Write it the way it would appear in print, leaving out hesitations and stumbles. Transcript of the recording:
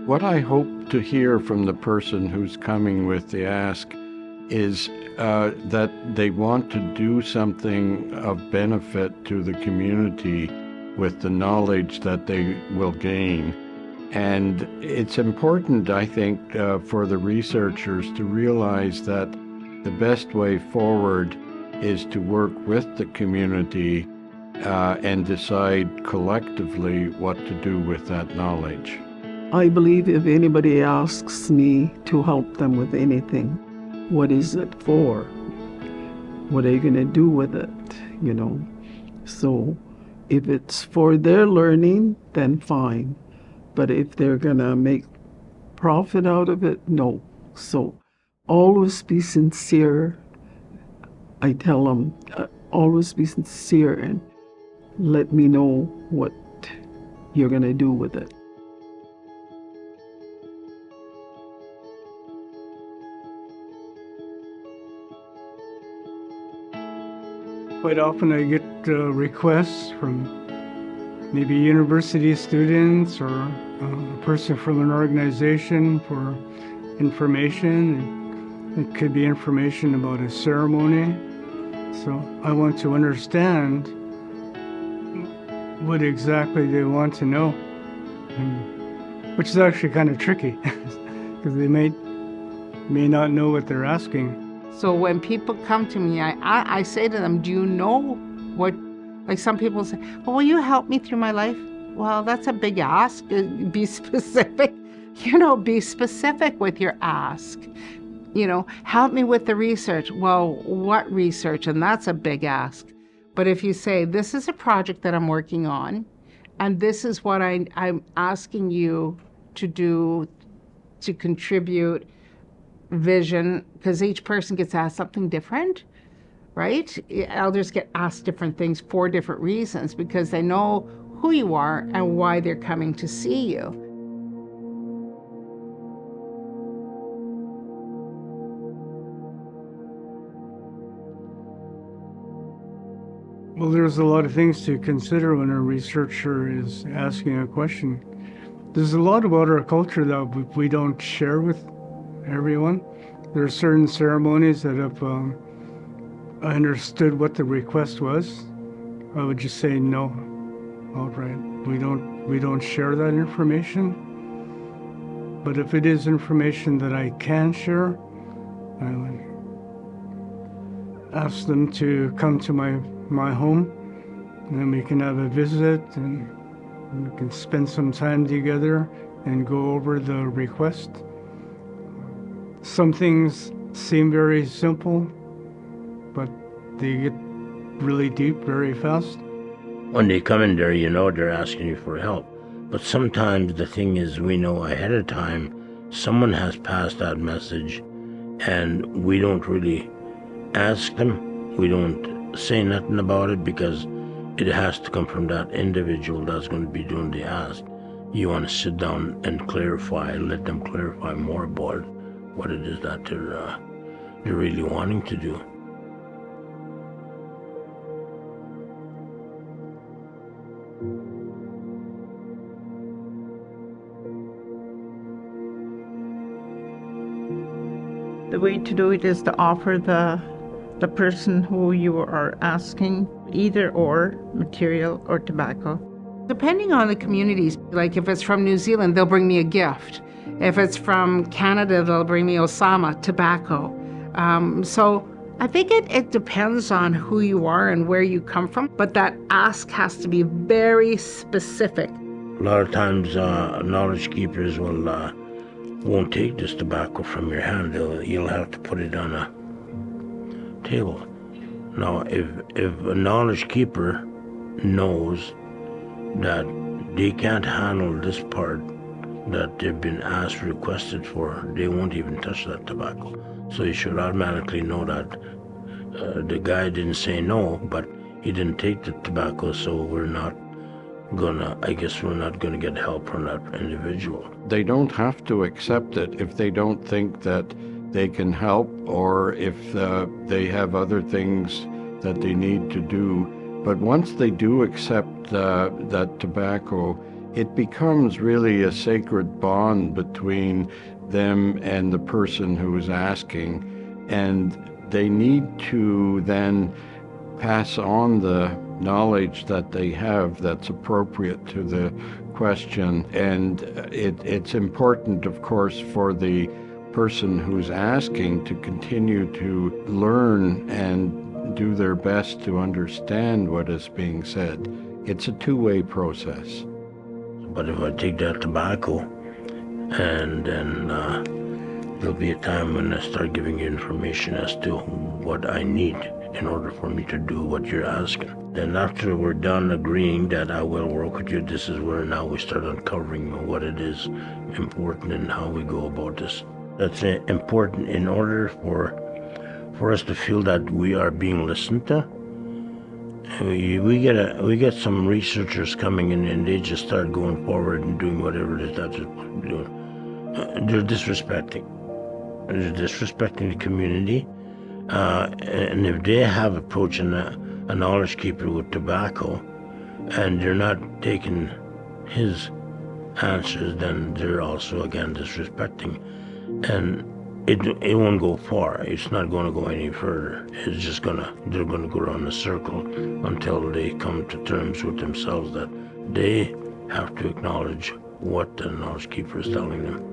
What I hope to hear from the person who's coming with the ask is that they want to do something of benefit to the community with the knowledge that they will gain. And it's important, I think, for the researchers to realize that the best way forward is to work with the community and decide collectively what to do with that knowledge. I believe if anybody asks me to help them with anything, what is it for? What are you going to do with it? So if it's for their learning, then fine. But if they're going to make profit out of it, no. So always be sincere. I tell them, always be sincere and let me know what you're going to do with it. Quite often I get requests from maybe university students or a person from an organization for information. It could be information about a ceremony. So I want to understand what exactly they want to know, which is actually kind of tricky because they may not know what they're asking. So when people come to me, I say to them, do you know what, like some people say, oh, will you help me through my life? Well, that's a big ask. Be specific, be specific with your ask. Help me with the research. Well, what research? And that's a big ask. But if you say, this is a project that I'm working on, and this is what I'm asking you to do to contribute vision, because each person gets asked something different, right? Elders get asked different things for different reasons because they know who you are and why they're coming to see you. Well, there's a lot of things to consider when a researcher is asking a question. There's a lot about our culture that we don't share with everyone. There are certain ceremonies that if I understood what the request was, I would just say no. All right, we don't share that information. But if it is information that I can share, I would ask them to come to my home, and then we can have a visit and we can spend some time together and go over the request. Some things seem very simple, but they get really deep very fast. When they come in there, they're asking you for help. But sometimes the thing is, we know ahead of time someone has passed that message, and we don't really ask them. We don't say nothing about it because it has to come from that individual that's going to be doing the ask. You want to sit down and clarify, let them clarify more about what it is that they're really wanting to do. The way to do it is to offer the person who you are asking either or material or tobacco. Depending on the communities, like if it's from New Zealand, they'll bring me a gift. If it's from Canada, they'll bring me Osama, tobacco. So I think it depends on who you are and where you come from, but that ask has to be very specific. A lot of times knowledge keepers won't take this tobacco from your hand. You'll have to put it on a table. Now, if a knowledge keeper knows that they can't handle this part that they've been requested for, they won't even touch that tobacco. So you should automatically know that the guy didn't say no, but he didn't take the tobacco, so we're not gonna get help from that individual. They don't have to accept it if they don't think that they can help, or if they have other things that they need to do. But once they do accept that tobacco, it becomes really a sacred bond between them and the person who is asking, and they need to then pass on the knowledge that they have that's appropriate to the question. And it's important, of course, for the person who's asking to continue to learn and do their best to understand what is being said. It's a two-way process. But if I take that tobacco, and then there'll be a time when I start giving you information as to what I need in order for me to do what you're asking. Then after we're done agreeing that I will work with you, this is where now we start uncovering what it is important and how we go about this. That's important in order for us to feel that we are being listened to. We get some researchers coming in and they just start going forward and doing whatever it is that they're doing. They're disrespecting. They're disrespecting the community. And if they have approaching a knowledge keeper with tobacco and they're not taking his answers, then they're also again disrespecting. And it won't go far. It's not going to go any further. It's just they're going to go around a circle until they come to terms with themselves that they have to acknowledge what the knowledge keeper is telling them.